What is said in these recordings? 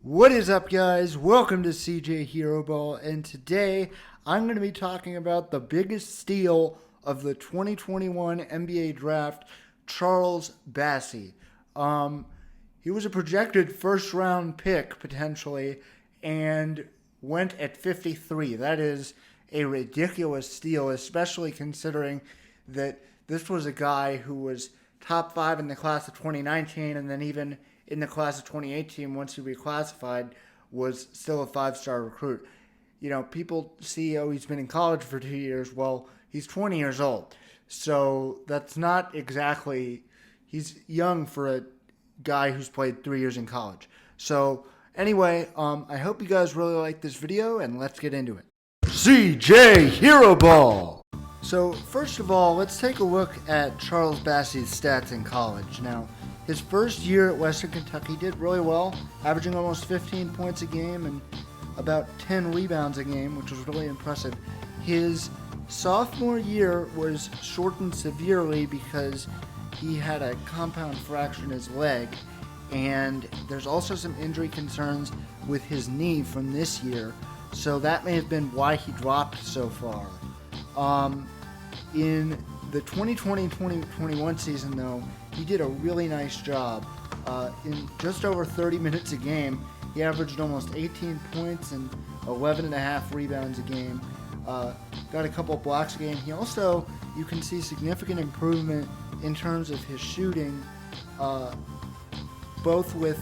What is up, guys? Welcome to CJ Hero Ball, and today I'm going to be talking about the biggest steal of the 2021 NBA Draft, Charles Bassey. He was a projected first-round pick, potentially, and went at 53. That is a ridiculous steal, especially considering that this was a guy who was top 5 in the class of 2019, and then even in the class of 2018, once he reclassified, was still a 5-star recruit. You know, people see, oh, he's been in college for 2 years. Well, he's 20 years old. So that's not exactly, he's young for a guy who's played 3 years in college. So anyway, I hope you guys really like this video, and let's get into it. CJ Hero Ball! So first of all, let's take a look at Charles Bassey's stats in college. Now, his first year at Western Kentucky did really well, averaging almost 15 points a game and about 10 rebounds a game, which was really impressive. His sophomore year was shortened severely because he had a compound fracture in his leg, and there's also some injury concerns with his knee from this year, so that may have been why he dropped so far. In the 2020-2021 season, though, he did a really nice job. In just over 30 minutes a game, he averaged almost 18 points and 11.5 rebounds a game. Got a couple of blocks a game. He also, you can see significant improvement in terms of his shooting, both with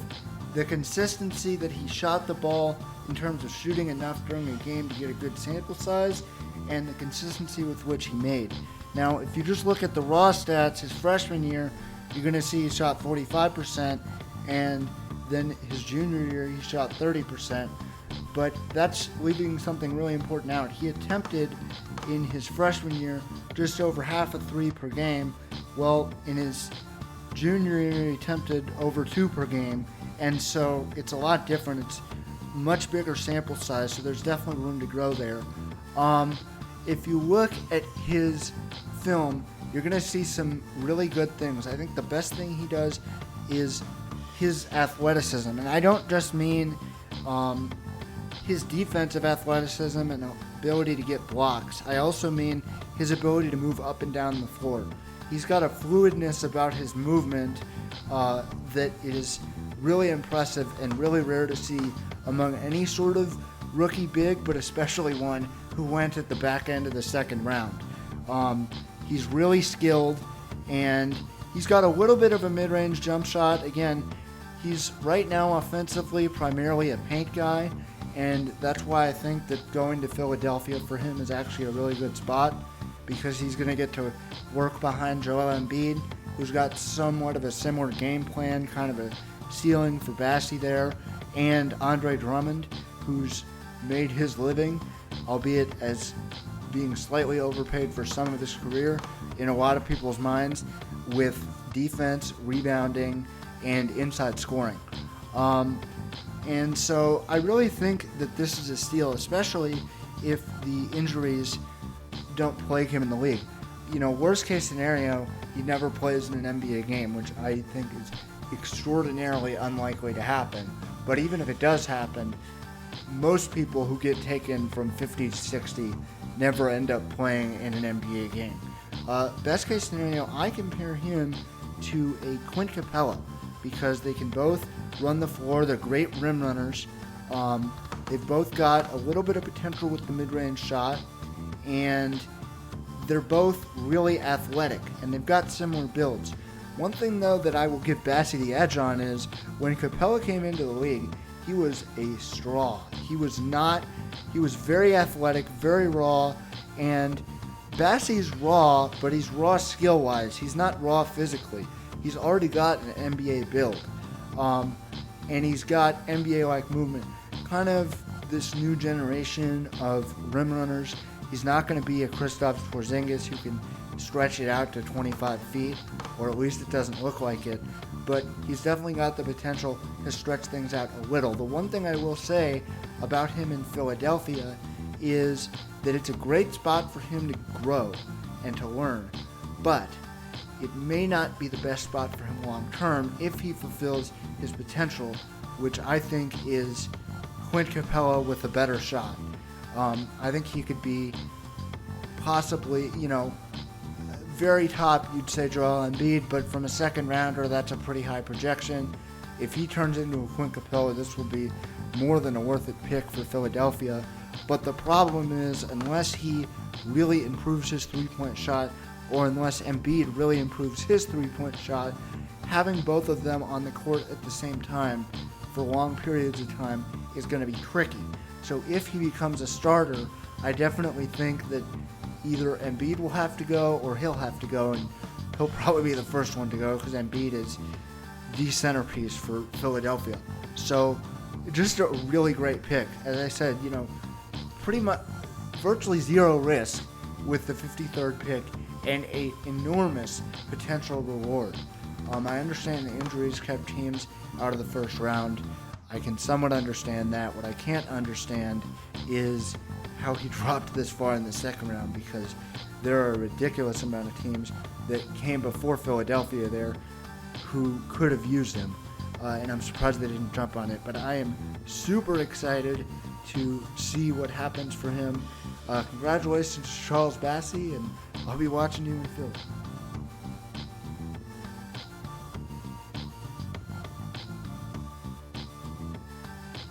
the consistency that he shot the ball in terms of shooting enough during a game to get a good sample size, and the consistency with which he made. Now, if you just look at the raw stats, his freshman year, you're going to see he shot 45%, and then his junior year, he shot 30%. But that's leaving something really important out. He attempted in his freshman year just over half a three per game. Well, in his junior year, he attempted over 2 per game, and so it's a lot different. It's much bigger sample size, so there's definitely room to grow there. If you look at his film, you're going to see some really good things. I think the best thing he does is his athleticism. And I don't just mean his defensive athleticism and ability to get blocks. I also mean his ability to move up and down the floor. He's got a fluidness about his movement that is really impressive and really rare to see among any sort of rookie big, but especially one who went at the back end of the second round. He's really skilled, and he's got a little bit of a mid-range jump shot. Again, he's right now offensively primarily a paint guy, and that's why I think that going to Philadelphia for him is actually a really good spot, because he's going to get to work behind Joel Embid, who's got somewhat of a similar game plan, kind of a ceiling for Bassey there, and Andre Drummond, who's made his living, albeit as being slightly overpaid for some of his career in a lot of people's minds, with defense, rebounding, and inside scoring. And so I really think that this is a steal, especially if the injuries don't plague him in the league. You know, worst case scenario, he never plays in an NBA game, which I think is extraordinarily unlikely to happen. But even if it does happen, most people who get taken from 50 to 60 never end up playing in an NBA game. Best case scenario, I compare him to a Clint Capella, because they can both run the floor. They're great rim runners. They've both got a little bit of potential with the mid-range shot, and they're both really athletic, and they've got similar builds. One thing, though, that I will give Bassey the edge on is when Capella came into the league, he was a straw. He was very athletic, very raw, and Bassey's raw, but he's raw skill-wise. He's not raw physically. He's already got an NBA build, and he's got NBA-like movement. Kind of this new generation of rim runners. He's not going to be a Kristaps Porzingis who can stretch it out to 25 feet, or at least it doesn't look like it, but he's definitely got the potential to stretch things out a little. The one thing I will say about him in Philadelphia is that it's a great spot for him to grow and to learn, but it may not be the best spot for him long term if he fulfills his potential, which I think is Clint Capella with a better shot. I think he could be possibly, very top, you'd say Joel Embiid, but from a second rounder, that's a pretty high projection. If he turns into a Clint Capella, this will be more than a worth it pick for Philadelphia. But the problem is, unless he really improves his three-point shot, or unless Embiid really improves his three-point shot, having both of them on the court at the same time for long periods of time is going to be tricky. So if he becomes a starter, I definitely think that either Embiid will have to go or he'll have to go, and he'll probably be the first one to go because Embiid is the centerpiece for Philadelphia. So just a really great pick. As I said, pretty much virtually zero risk with the 53rd pick and a enormous potential reward. I understand the injuries kept teams out of the first round. I can somewhat understand that. What I can't understand is how he dropped this far in the second round, because there are a ridiculous amount of teams that came before Philadelphia there who could have used him, and I'm surprised they didn't jump on it. But I am super excited to see what happens for him. Congratulations to Charles Bassey, and I'll be watching you in Philly.